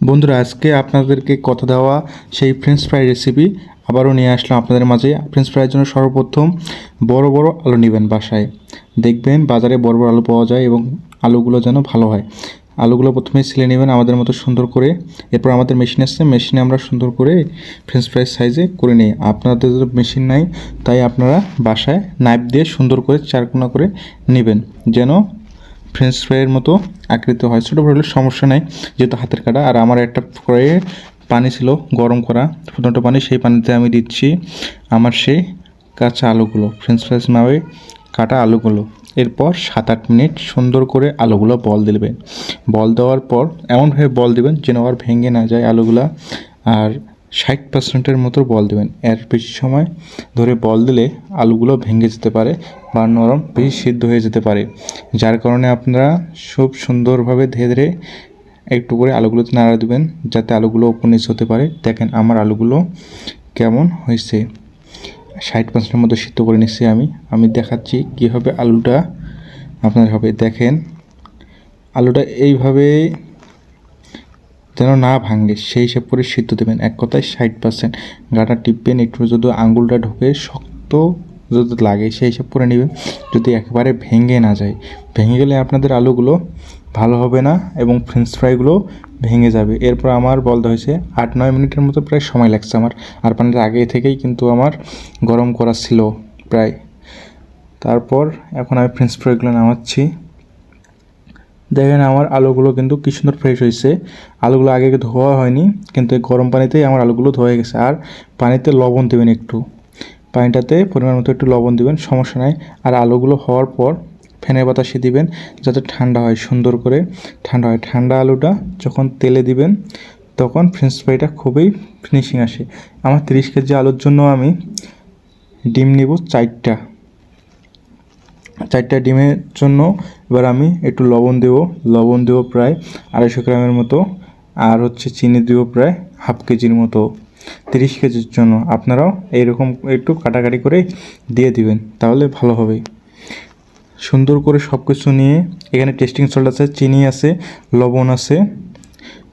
বন্ধুরা, আজকে আপনাদেরকে কথা দেওয়া সেই ফ্রেঞ্চ ফ্রাই রেসিপি আবারও নিয়ে আসলাম আপনাদের মাঝে। ফ্রেঞ্চ ফ্রাইয়ের জন্য সর্বপ্রথম বড় বড় আলু নেবেন বাসায়। দেখবেন বাজারে বড় বড় আলু পাওয়া যায় এবং আলুগুলো যেন ভালো হয়। আলুগুলো প্রথমে ছিলে নেবেন আমাদের মতো সুন্দর করে। এরপর আমাদের মেশিন আসছে, মেশিনে আমরা সুন্দর করে ফ্রেঞ্চ ফ্রাই সাইজে করে নিই। আপনাদের যদি মেশিন নাই তাই আপনারা বাসায় নাইফ দিয়ে সুন্দর করে চারকোনা করে নেবেন, যেন ফ্রেঞ্চ ফ্রাইয়ের মতো আকৃতি হয়। ছোটো বড় হলে সমস্যা নেই, যেহেতু হাতের কাটা। আর আমার একটা কড়াইয়ে পানি ছিল গরম করা, ফুটন্ত পানি, সেই পানিতে আমি দিচ্ছি আমার সেই কাঁচা আলুগুলো, ফ্রেঞ্চ ফ্রাইস নামে কাটা আলুগুলো। এরপর 7-8 মিনিট সুন্দর করে আলুগুলো বল দেবেন। বল দেওয়ার পর এমনভাবে বল দেবেন যেন আর ভেঙে না যায় আলুগুলা। আর 60%-এর মতো বল দেবেন। এর বেশি সময় ধরে বল দিলে আলুগুলো ভেঙে যেতে পারে বা নরম বেশি সিদ্ধ হয়ে যেতে পারে, যার কারণে আপনারা খুব সুন্দরভাবে ধীরে ধীরে একটু করে আলুগুলোতে নাড়া দেবেন যাতে আলুগুলো উপর নিচ হতে পারে। দেখেন আমার আলুগুলো কেমন হয়েছে, 60%-এর মতো সিদ্ধ করে নিচ্ছি আমি দেখাচ্ছি কীভাবে আলুটা আপনার হবে। দেখেন আলুটা এইভাবে যেন না ভাঙে সেই হিসাব করে সিদ্ধ দেবেন। এক কথায় 60%। গাটা টিপবেন, একটু যদি আঙুলটা ঢোকে শক্ত যদি লাগে সেই হিসাব করে নেবেন, যদি একেবারে ভেঙে না যায়। ভেঙে গেলে আপনাদের আলুগুলো ভালো হবে না এবং ফ্রেঞ্চ ফ্রাইগুলো ভেঙে যাবে। এরপর আমার বলতে হয়েছে 8-9 মিনিটের মতো প্রায় সময় লাগছে আমার। আর পানিটা আগে থেকেই কিন্তু আমার গরম করা ছিল প্রায়। তারপর এখন আমি ফ্রেঞ্চ ফ্রাইগুলো নামাচ্ছি। দেখেন আমার আলুগুলো কিন্তু কি সুন্দর ফ্রেশ হয়েছে। আলুগুলো আগে ধোয়া হয়নি, কিন্তু এই গরম পানিতেই আমার আলুগুলো ধোয়া হয়ে গেছে। আর পানিতে লবণ দেবেন, একটু পানিটাতে পরিমাণ মতো একটু লবণ দেবেন, সমস্যা নাই। আর আলুগুলো হওয়ার পর ফ্যানের বাতাসে দিবেন যাতে ঠান্ডা হয়, সুন্দর করে ঠান্ডা হয়। ঠান্ডা আলুটা যখন তেলে দিবেন তখন ফ্রেঞ্চ ফ্রাইটা খুবই ফিনিশিং আসে। আমার 30 কেজি আলুর জন্য আমি ডিম নিব 4টা ডিমের জন্য। এবার আমি একটু লবণ দেবো প্রায় 250 গ্রামের মতো। আর চিনি দেবো প্রায় হাফ কেজির মতো। 30 কেজির জন্য আপনারাও এইরকম একটু কাটাকাটি করে দিয়ে দিবেন, তাহলে ভালো হবে। সুন্দর করে সব কিছু নিয়ে এখানে টেস্টিং সল্ট আছে, চিনি আছে, লবণ আছে,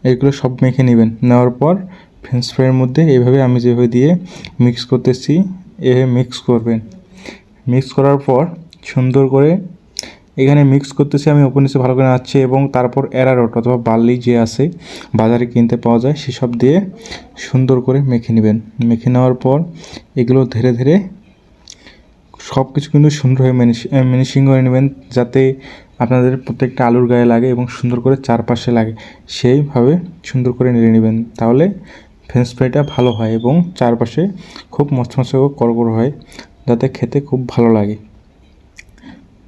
এগুলো সব মেখে নেবেন। নেওয়ার পর ফ্রেঞ্চ ফ্রাইয়ের মধ্যে এইভাবে আমি যেভাবে দিয়ে মিক্স করতেছি এভাবে মিক্স করবেন। মিক্স করার পর সুন্দর করে এখানে মিক্স করতেছি আমি, উপর নিচে ভালো করে নাড়ছি এবং তারপর অ্যারারুট অথবা বার্লি যে আছে বাজারে কিনতে পাওয়া যায় সেসব দিয়ে সুন্দর করে মেখে নেবেন। মেখে নেওয়ার পর এগুলো ধীরে ধীরে সব কিছু কিন্তু সুন্দরভাবে মিনিশিং করে নেবেন যাতে আপনাদের প্রত্যেকটা আলুর গায়ে লাগে এবং সুন্দর করে চারপাশে লাগে, সেইভাবে সুন্দর করে নেড়ে নেবেন। তাহলে ফ্রেঞ্চ ফ্রাইটা ভালো হয় এবং চারপাশে খুব মচমচে ও কড়কড় হয়, যাতে খেতে খুব ভালো লাগে।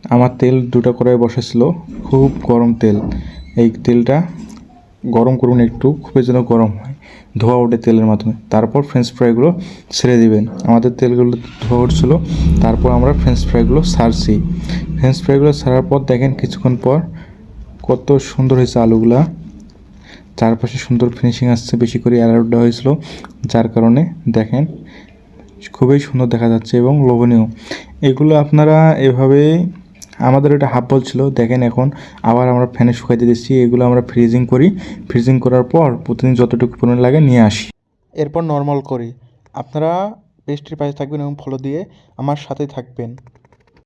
আমার তেল 2টা কড়াই বসেছিল, খুব গরম তেল। এই তেলটা গরম করুন একটু, খুবই যেন গরম হয়, ধোয়া ওঠে তেলের মাধ্যমে। তারপর ফ্রেঞ্চ ফ্রাইগুলো ছেড়ে দিবেন। আমাদের তেলগুলো ধোয়া উঠছিলো, তারপর আমরা ফ্রেঞ্চ ফ্রাইগুলো ছাড়ছি। ফ্রেঞ্চ ফ্রাইগুলো ছাড়ার পর দেখেন কিছুক্ষণ পর কত সুন্দর হয়েছে আলুগুলা, চারপাশে সুন্দর ফিনিশিং আসছে, বেশি করে অ্যারারুট দেওয়া হয়েছিল যার কারণে দেখেন খুবই সুন্দর দেখা যাচ্ছে এবং লোভনীয়। এগুলো আপনারা এভাবে, আমাদের এটা হাফ বল ছিল, দেখেন এখন আবার আমরা ফ্যানে শুকাইতে দিচ্ছি। এগুলো আমরা ফ্রিজিং করি, ফ্রিজিং করার পর প্রতিদিন যতটুকু পরিমাণ লাগে নিয়ে আসি, এরপর নর্মাল করি। আপনারা পেস্ট্রির পাশে থাকবেন এবং ফলো দিয়ে আমার সাথেই থাকবেন।